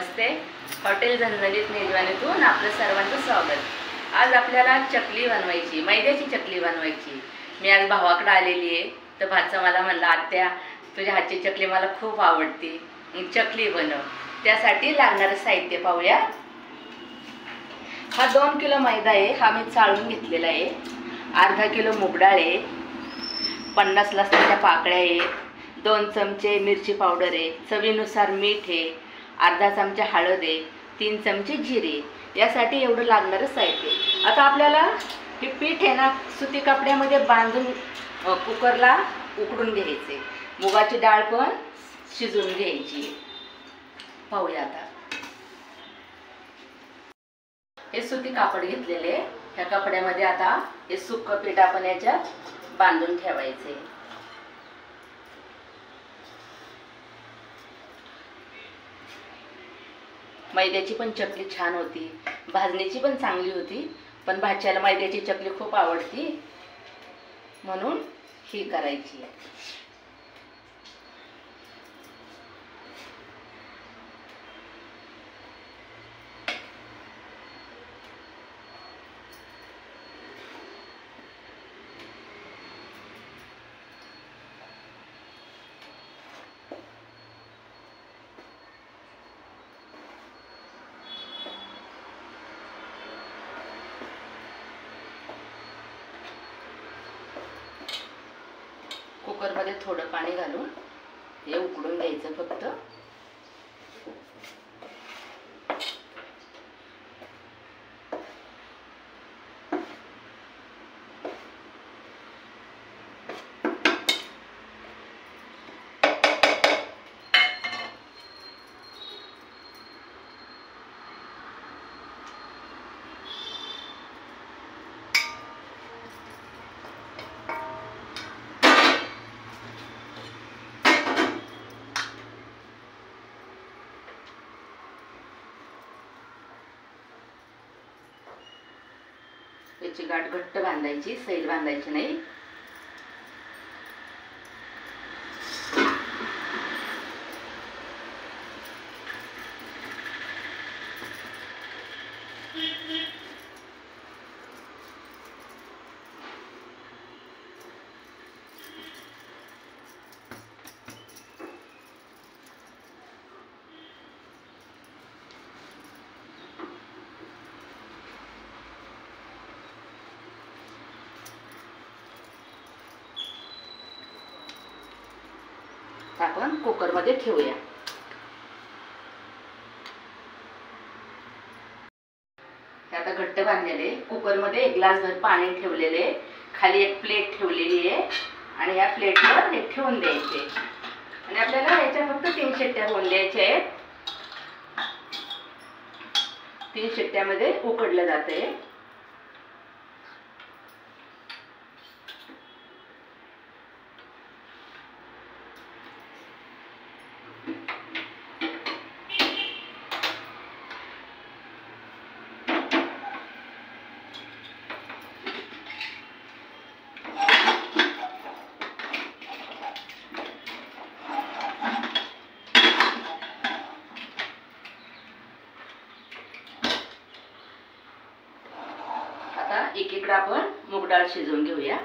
नमस्ते. Hotel झणझणीत मेजवानीतून आपलं सर्वांचं स्वागत. आज आपल्याला चकली बनवायची, मैद्याची चकली बनवायची. मी आज भावाकडे आलेली आहे, तर भाचा मला म्हणला, आत्या तुझ्या हातची चकली मला खूप आवडते, चकली बनव. त्यासाठी लागणारं साहित्य पाहूया. हा 2 किलो मैदा आहे, हा मी चाळून घेतलेला आहे. अर्धा किलो मूग डाळ आहे, 50 लसणाच्या पाकळ्या आहेत, 2 चमचे मिरची पावडर आहे, चवीनुसार मीठ आहे, अर्धा चमचा हळद आहे, 3 चमचे जिरे. यासाठी एवढं लागणारं साहित्य. आता आपल्याला हे पीठ आहे ना सुती कपड्यामध्ये बांधून कुकरला उकडून घ्यायचे. मुगाची डाळ पण शिजवून घ्यायची. पाहूया आता. हे सुती कापड घेतलेले, ह्या कपड्यामध्ये आता हे सुक्क पीठ आपण याच्यात बांधून ठेवायचे. मैद्याची पण चकली छान होती, भाजणीची पण चांगली होती, पण भाच्याला मैद्याची चकली खूप आवडती म्हणून ही करायची. कुकरमध्ये थोडं पाणी घालून हे उकडून घ्यायचं फक्त. याची गाठ घट्ट बांधायची, सैल बांधायची नाही. आपण कुकरमध्ये ठेवूया. आता घट्ट बांधलेले कुकरमध्ये 1 ग्लासभर पाणी ठेवलेले, खाली एक प्लेट ठेवलेली आहे आणि या प्लेटवर हे ठेवून द्यायचे. आणि आपल्याला याच्या फक्त 3 शिट्ट्या होऊन द्यायच्या आहेत. 3 शिट्ट्यामध्ये उकडलं जाते. एकीकडे आपण मूग डाळ शिजवून घेऊया.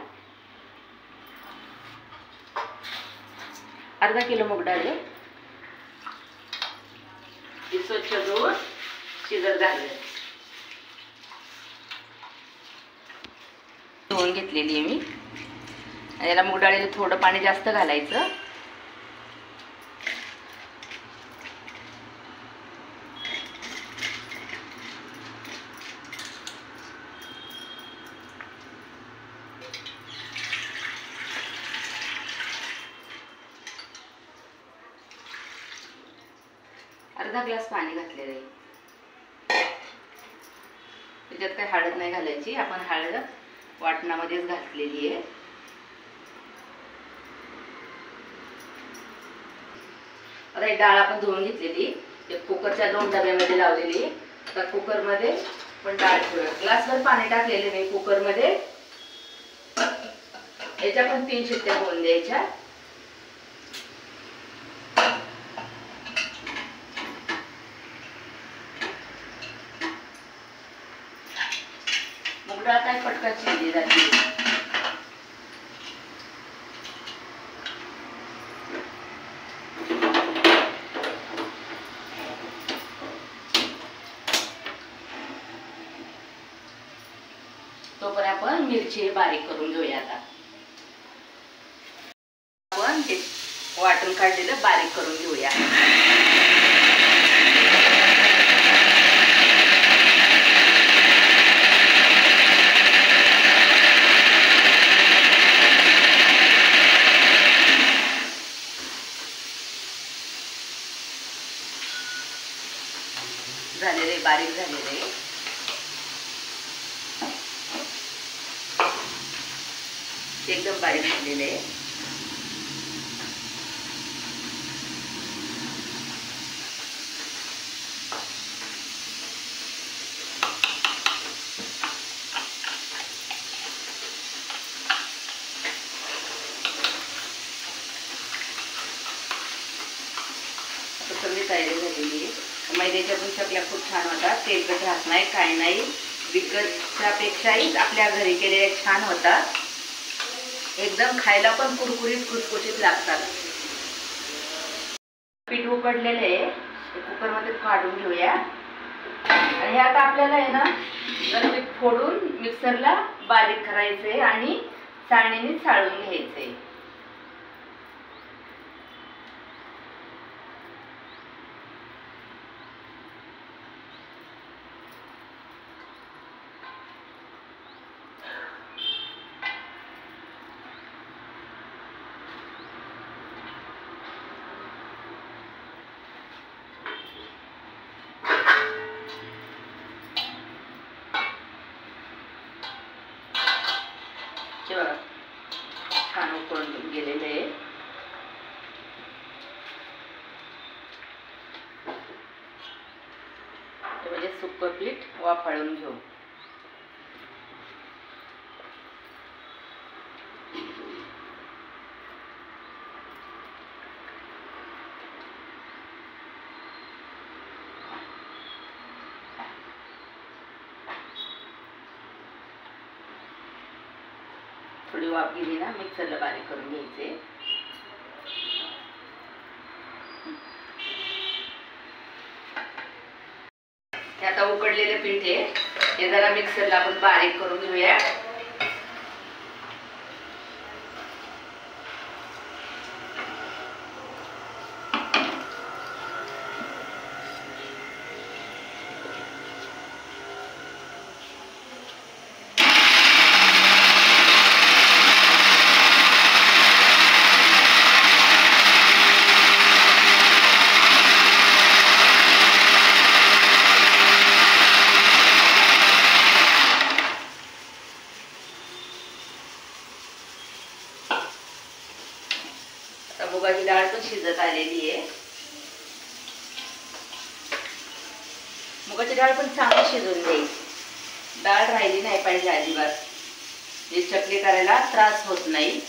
अर्धा किलो मूग डाळ आहे, स्वच्छ धुवून शिजत घालले. धुवून घेतलेली आहे मी. याला मूग डाळीला थोडं पाणी जास्त घालायचं. अर्धा ग्लास पाणी घातलेलं आहे. त्याच्यात काही हळद नाही घालायची, आपण हळद वाटणामध्येच घातलेली आहे. आता ही डाळ आपण धुवून घेतलेली, कुकरच्या 2 डब्यामध्ये लावलेली. तर कुकरमध्ये पण डाळ ठेवूया. ग्लासभर पाणी टाकलेले नाही कुकरमध्ये. याच्या पण 3 शिट्ट्या होऊन द्यायच्या. मिरची हे बारीक करून घेऊया. आता आपण हे वाटून काढलेलं बारीक करून घेऊया. झालेले बारीक झालेले एकदम बारीक झालेले. आता सगळी तयारी झालेली आहे. मैद्याच्या पण चकल्या खूप छान होतात. तेलकट राहत नाही, काय नाही. विकतच्या पेक्षाही आपल्या घरी केलेल्या छान होतात. एकदम खायला पण कुरकुरीत खुसखुशीत लागतात. पीठ उकडलेले कुकरमध्ये काढून घेऊया. आणि हे आता आपल्याला आहे ना जर पीठ फोडून मिक्सरला बारीक करायचे आणि चाळणीने चाळून घ्यायचे. बघा छान उकळून गेलेले आहे. म्हणजे सुक्क पीठ वाफाळून घेऊ. थोडी वाफ गेली ना मिक्सरला बारीक करून घ्यायचे. हे आता उकडलेले पीठ आहे हे जरा मिक्सरला आपण बारीक करून घेऊया. मुगाची डाळ पण शिजत आलेली आहे. मुगाची डाळ पण चांगली शिजवून घ्यायची. डाळ राहिली नाही पाहिजे अजिबात. हे चकली करायला त्रास होत नाही.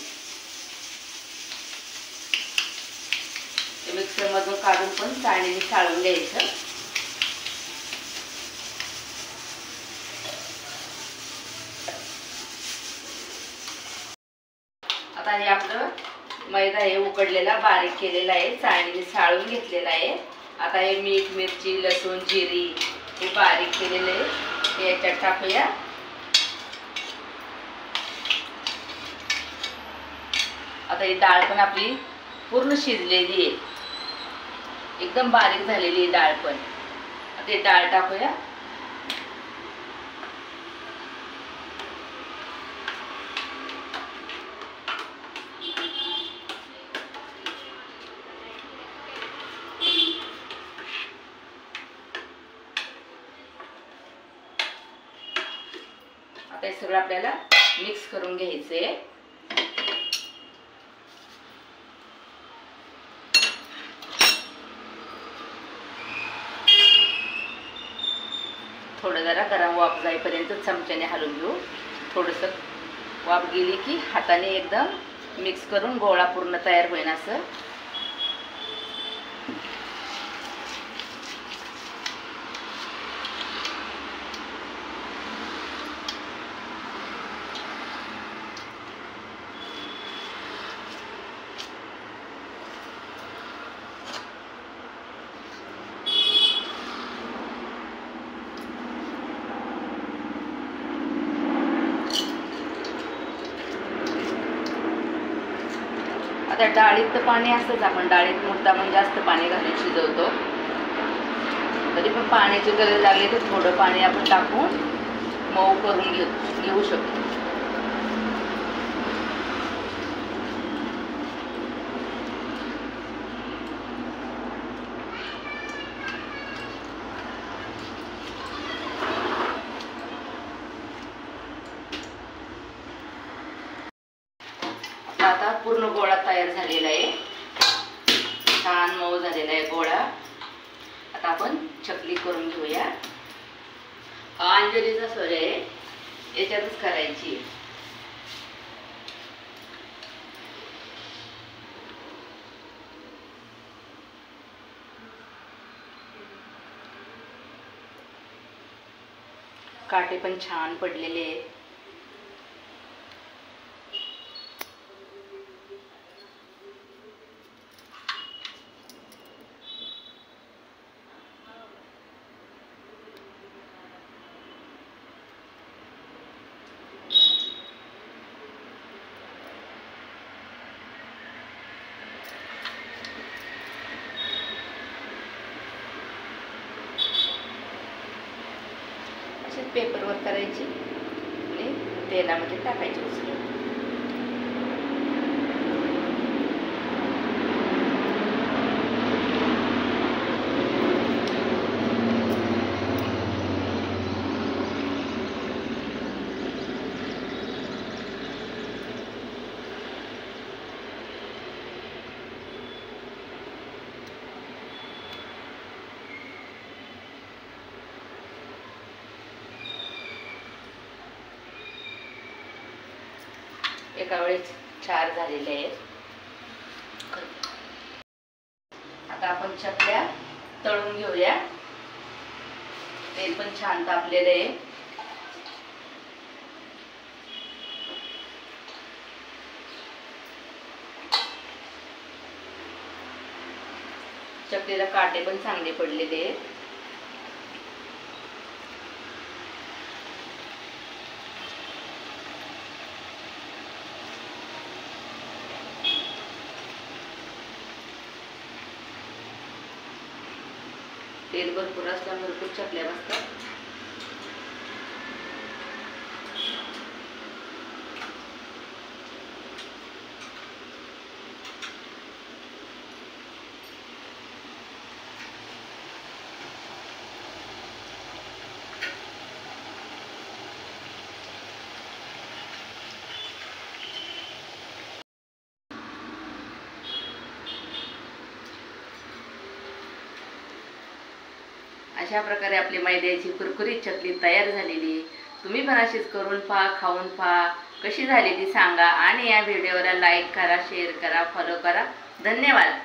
मिक्सर मधून काढून पण चाळणीने चाळून घ्यायचं. आता हे आपलं मैदा हे उकडलेला बारीक केलेला आहे, चाळणीने चाळून घेतलेला आहे. आता हे मीठ, मिरची, लसूण, जिरी हे बारीक केलेले हे याच्यात टाकूया. आता ही डाळ पण आपली पूर्ण शिजलेली आहे, एकदम बारीक झालेली आहे डाळ पण. आता ही डाळ टाकूया. आता हे सगळं आपल्याला मिक्स करून घ्यायचे. थोडं जरा गरम वाफ जाईपर्यंत चमच्याने हलवून घेऊ. थोडंसं वाफ गेली की हाताने एकदम मिक्स करून गोळा पूर्ण तयार होईल असं. आता डाळीत तर पाणी असतंच, आपण डाळीत मुद्दामून जास्त पाणी घालून शिजवतो. तरी पण पाण्याची गरज लागली तर थोडं पाणी आपण टाकून मऊ करून घेऊ शकतो. आता पूर्ण गोळा तयार झालेला आहे, छान मऊ झालेला आहे गोळा. आता आपण चकली करून घेऊया. हा अंजलीचा स्वर आहे, याच्यातच करायची. काटे पण छान पडलेले आहेत. पेपरवर करायची आणि तेलामध्ये टाकायची उसळी. एका वेळेस 4 झालेले आहेत. आता आपण चकल्या तळून घेऊया. तेल पण छान तापलेलं आहे. चकलीला काटे पण चांगले पडलेले आहेत. तेल भरपूर असल्यामुळे भरपूर चकल्या बसतात. अशा प्रकारे आपली मैद्याची कुरकुरीत चकली तयार झालेली. तुम्ही पण अशीच करून पहा, खाऊन पहा, कशी झाली ती सांगा. आणि या व्हिडिओला लाईक करा, शेअर करा, फॉलो करा. धन्यवाद.